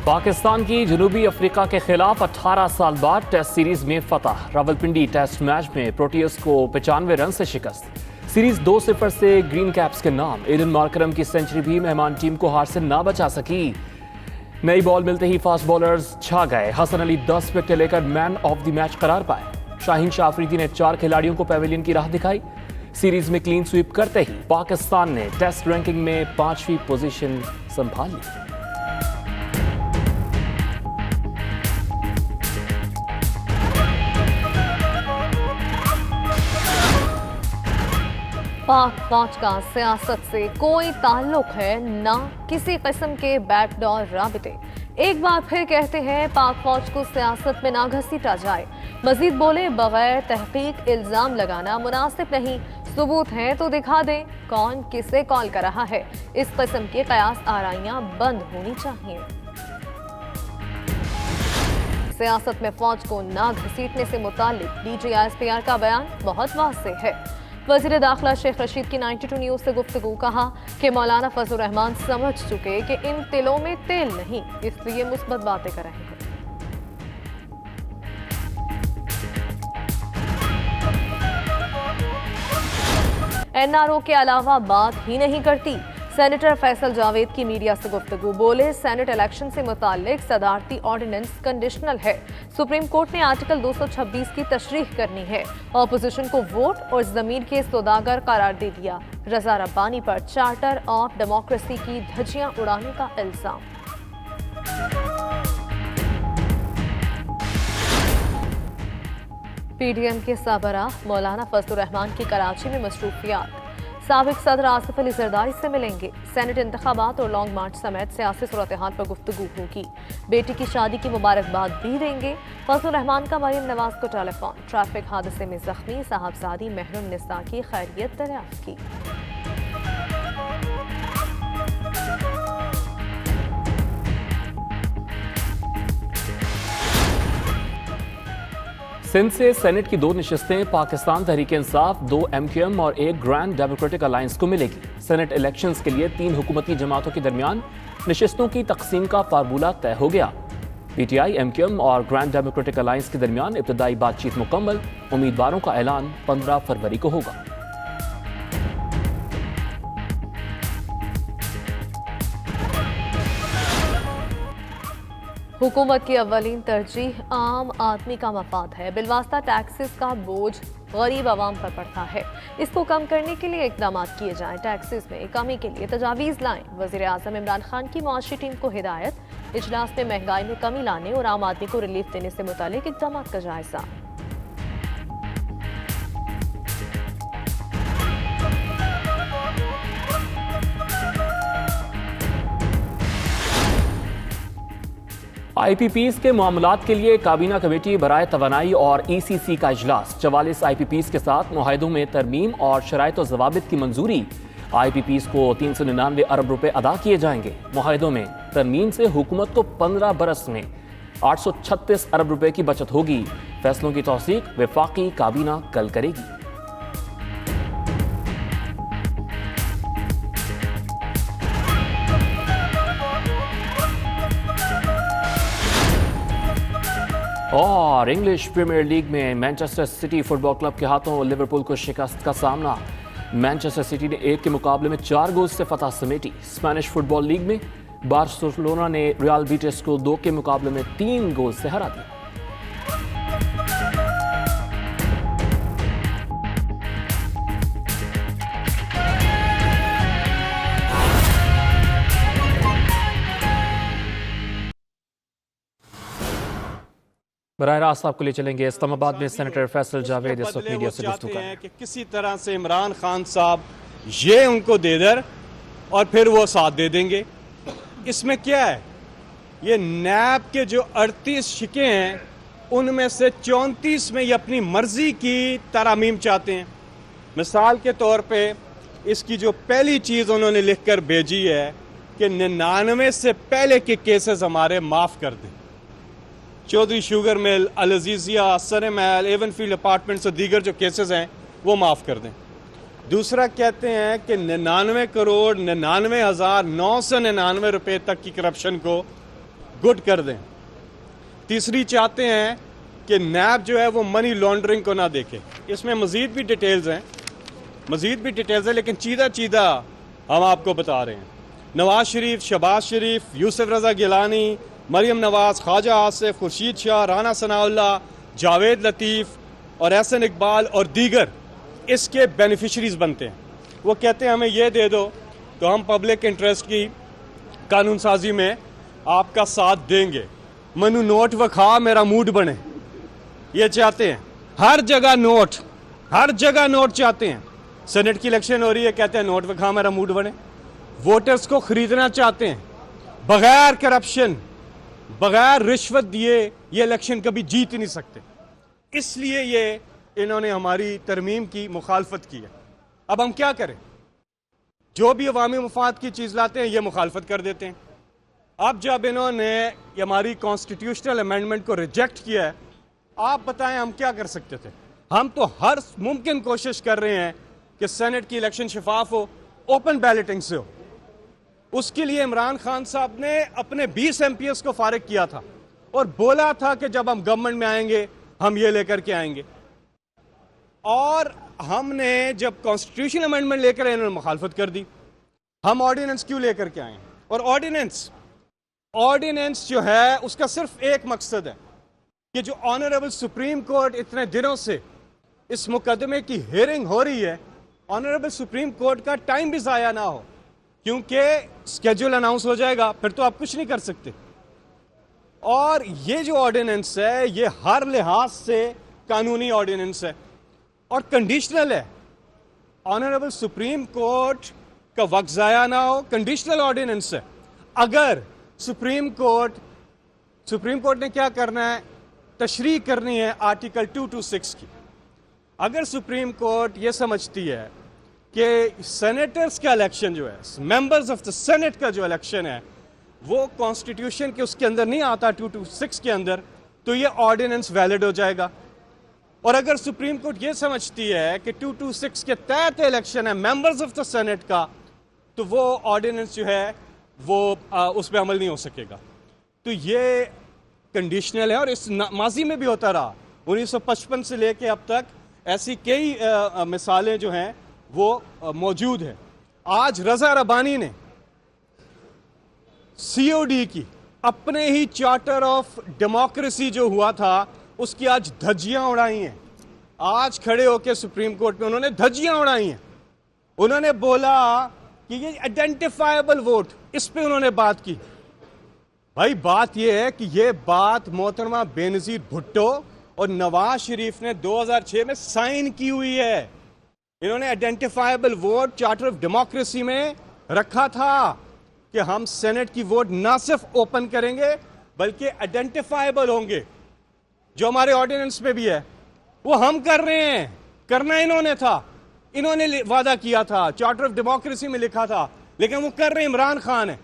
पाकिस्तान की जनूबी अफ्रीका के खिलाफ 18 साल बाद टेस्ट सीरीज में फतह। रावलपिंडी टेस्ट मैच में प्रोटियस को 95 रन से शिकस्त। सीरीज 2-0 से ग्रीन कैप्स के नाम। एडन मार्करम की सेंचुरी भी मेहमान टीम को हार से ना बचा सकी। नई बॉल मिलते ही फास्ट बॉलर्स छा गए। हसन अली 10 विकेट लेकर मैन ऑफ द मैच करार पाए। शाहीन शाह अफरीदी ने 4 खिलाड़ियों को पैवेलियन की राह दिखाई। सीरीज में क्लीन स्वीप करते ही पाकिस्तान ने टेस्ट रैंकिंग में 5वीं पोजीशन संभाल ली। पाक फौज का सियासत से कोई ताल्लुक है, ना किसी किस्म के बैकडोर राबिते। एक बार फिर कहते हैं, पाक फौज को सियासत में ना घसीटा जाए। मजीद बोले, बगैर तहकीक इल्जाम लगाना मुनासिब नहीं। सबूत हैं तो दिखा दें कौन किसे कॉल कर रहा है। इस किस्म की कयास आराइयां बंद होनी चाहिए। सियासत में फौज को ना घसीटने से मुताल्लिक DGISPR का बयान बहुत वाज़ेह है। वज़ीर दाखिला शेख रशीद की 92 न्यूज़ से गुफ्तगू। कहा कि मौलाना फजलुर रहमान समझ चुके कि इन तिलों में तेल नहीं, इसलिए मुस्बत बातें कर रहे हैं। NRO के अलावा बात ही नहीं करती। सेनेटर फैसल जावेद की मीडिया से गुफ्तगू। बोले, सेनेट इलेक्शन से मुताल्लिक सदारती ऑर्डिनेंस कंडीशनल है। सुप्रीम कोर्ट ने आर्टिकल 226 की तशरीह करनी है। ऑपोजिशन को वोट और जमीन के सौदागर करार दे दिया। रजा रब्बानी पर चार्टर ऑफ डेमोक्रेसी की धज्जियां उड़ाने का इल्जाम। PDM के सरबराह मौलाना फजलुर रहमान की कराची में मसरूफियात। साबिक सदर आसिफ अली जरदारी से मिलेंगे। सेनेट इंतखाबात और लॉन्ग मार्च समेत सियासी सूरत हाल पर गुफ्तगू होगी। बेटी की शादी की मुबारकबाद भी देंगे। फजलुर रहमान का मरीम नवाज को टेलीफोन। ट्रैफिक हादसे में जख्मी साहबजादी महरुन्निसा की खैरियत दरियाफ्त की। सिंध से सेनेट की 2 नशिस्तें पाकिस्तान तहरीक-ए-इंसाफ, 2 MQM और 1 ग्रैंड डेमोक्रेटिक अलायंस को मिलेगी। सेनेट इलेक्शंस के लिए 3 हुकूमती जमातों के दरमियान नशिस्तों की तकसीम का फार्मूला तय हो गया। PTI, MQM और ग्रैंड डेमोक्रेटिक अलायंस के दरमियान इब्तदाई बातचीत मुकम्मल। उम्मीदवारों का ऐलान 15 फरवरी को होगा। हुकूमत की अव्वलीन तरजीह आम आदमी का मफाद है। बिलवास्ता टैक्सेस का बोझ गरीब आवाम पर पड़ता है। इसको कम करने के लिए इकदाम किए जाएं। टैक्सेस में कमी के लिए तजावीज़ लाएं। वज़ीर आज़म इमरान खान की मुआशी टीम को हिदायत। इजलास में महंगाई में कमी लाने और आम आदमी को रिलीफ देने से मुतालिक इकदाम का जायजा। IPPs के मामलात के लिए काबीना कमेटी बराए तवानाई और ECC का इजलास। 44 IPPs के साथ मुआहिदों में तरमीम और शराइत और ज़वाबित की मंजूरी। IPPs को 399 अरब रुपए अदा किए जाएंगे। मुआहिदों में तरमीम से हुकूमत को 15 बरस में 836 अरब रुपए की बचत होगी। फैसलों की तौसीक वफाकी काबीना कल करेगी। और इंग्लिश प्रीमियर लीग में मैनचेस्टर सिटी फुटबॉल क्लब के हाथों लिवरपूल को शिकस्त का सामना। मैनचेस्टर सिटी ने 1 के मुकाबले में 4 गोल से फतह समेटी। स्पेनिश फुटबॉल लीग में बार्सिलोना ने रियल बीटिस को 2 के मुकाबले में 3 गोल से हरा दिया। बराह रास्त आपको ले चलेंगे इस्लामाबाद में। सेनेटर फैसल जावेद इस वक्त मीडिया से गुफ्तगू कर रहे हैं कि किसी तरह से इमरान खान साहब ये उनको दे दर और फिर वो साथ दे देंगे। इसमें क्या है, ये नैब के जो 38 शिकें हैं उनमें से 34 में ये अपनी मर्जी की तरामीम चाहते हैं। मिसाल के तौर पे इसकी जो पहली चीज़ उन्होंने लिख कर भेजी है कि 99 से पहले के केसेस हमारे माफ़ कर दें। चौधरी शुगर मिल, अल अजीजिया, सर महल, एवनफील्ड अपार्टमेंट्स और दीगर जो केसेस हैं वो माफ़ कर दें। दूसरा कहते हैं कि 99 करोड़ 99,999 रुपए तक की करप्शन को गुड कर दें। तीसरी चाहते हैं कि नैब जो है वो मनी लॉन्ड्रिंग को ना देखे। इसमें मजीद भी डिटेल्स हैं, लेकिन चीदा हम आपको बता रहे हैं। नवाज शरीफ, शहबाज शरीफ, यूसुफ रजा गिलानी, मरियम नवाज, ख्वाजा आसिफ, खुर्शीद शाह, राना सनाउल्ला, जावेद लतीफ़ और एहसन इकबाल और दीगर इसके बेनिफिशरीज बनते हैं। वो कहते हैं हमें ये दे दो तो हम पब्लिक इंटरेस्ट की कानून साजी में आपका साथ देंगे। मनु नोट वखा मेरा मूड बने, ये चाहते हैं। हर जगह नोट चाहते हैं। सेनेट की इलेक्शन हो रही है, कहते हैं नोट वखा मेरा मूड बने। वोटर्स को खरीदना चाहते हैं, बगैर करप्शन, बगैर रिश्वत दिए ये इलेक्शन कभी जीत ही नहीं सकते। इसलिए ये इन्होंने हमारी तरमीम की मुखालफत की है। अब हम क्या करें? जो भी अवामी मुफाद की चीज़ लाते हैं ये मुखालफत कर देते हैं। अब जब इन्होंने हमारी कॉन्स्टिट्यूशनल अमेंडमेंट को रिजेक्ट किया है, आप बताएं हम क्या कर सकते थे? हम तो हर मुमकिन कोशिश कर रहे हैं कि सेनेट की इलेक्शन शफाफ हो, ओपन बैलेटिंग से हो। उसके लिए इमरान खान साहब ने अपने 20 MPs को फारिग किया था और बोला था कि जब हम गवर्नमेंट में आएंगे हम ये लेकर के आएंगे। और हमने जब कॉन्स्टिट्यूशनल अमेंडमेंट लेकर इन्होंने मुखालफत कर दी। हम ऑर्डिनेंस क्यों लेकर के आए? और ऑर्डिनेंस जो है उसका सिर्फ एक मकसद है कि जो ऑनरेबल सुप्रीम कोर्ट इतने दिनों से इस मुकदमे की हियरिंग हो रही है, ऑनरेबल सुप्रीम कोर्ट का टाइम भी ज़ाया ना हो, क्योंकि स्केड्यूल अनाउंस हो जाएगा फिर तो आप कुछ नहीं कर सकते। और ये जो ऑर्डिनेंस है ये हर लिहाज से कानूनी ऑर्डिनेंस है और कंडीशनल है। ऑनरेबल सुप्रीम कोर्ट का वक्त ज़ाया ना हो, कंडीशनल ऑर्डिनेंस है। अगर सुप्रीम कोर्ट ने क्या करना है? तशरीह करनी है आर्टिकल 226 की। अगर सुप्रीम कोर्ट ये समझती है कि सेनेटर्स का इलेक्शन जो है, मेंबर्स ऑफ द सेनेट का जो इलेक्शन है वो कॉन्स्टिट्यूशन के उसके अंदर नहीं आता 226 के अंदर, तो ये ऑर्डिनेंस वैलिड हो जाएगा। और अगर सुप्रीम कोर्ट ये समझती है कि 226 के तहत इलेक्शन है मेंबर्स ऑफ द सेनेट का, तो वो ऑर्डिनेंस जो है वो उस पर अमल नहीं हो सकेगा। तो ये कंडीशनल है और इस माजी में भी होता रहा। 1955 से लेके अब तक ऐसी कई मिसालें जो हैं वो मौजूद हैं। आज रजा रबानी ने COD की अपने ही चार्टर ऑफ डेमोक्रेसी जो हुआ था उसकी आज धज्जियां उड़ाई हैं। आज खड़े होकर सुप्रीम कोर्ट में उन्होंने धज्जियां उड़ाई हैं। उन्होंने बोला कि ये आइडेंटिफाइबल वोट, इस पे उन्होंने बात की। भाई बात ये है कि ये बात मोहतरमा बेनजीर भुट्टो और नवाज शरीफ ने 2006 में साइन की हुई है। इन्होंने identifiable vote charter of democracy में रखा था कि हम सेनेट की वोट ना सिर्फ ओपन करेंगे बल्कि आइडेंटिफाइबल होंगे। जो हमारे ऑर्डिनेंस में भी है वो हम कर रहे हैं, करना इन्होंने था, इन्होंने वादा किया था, चार्टर ऑफ डेमोक्रेसी में लिखा था, लेकिन वो कर रहे इमरान खान है।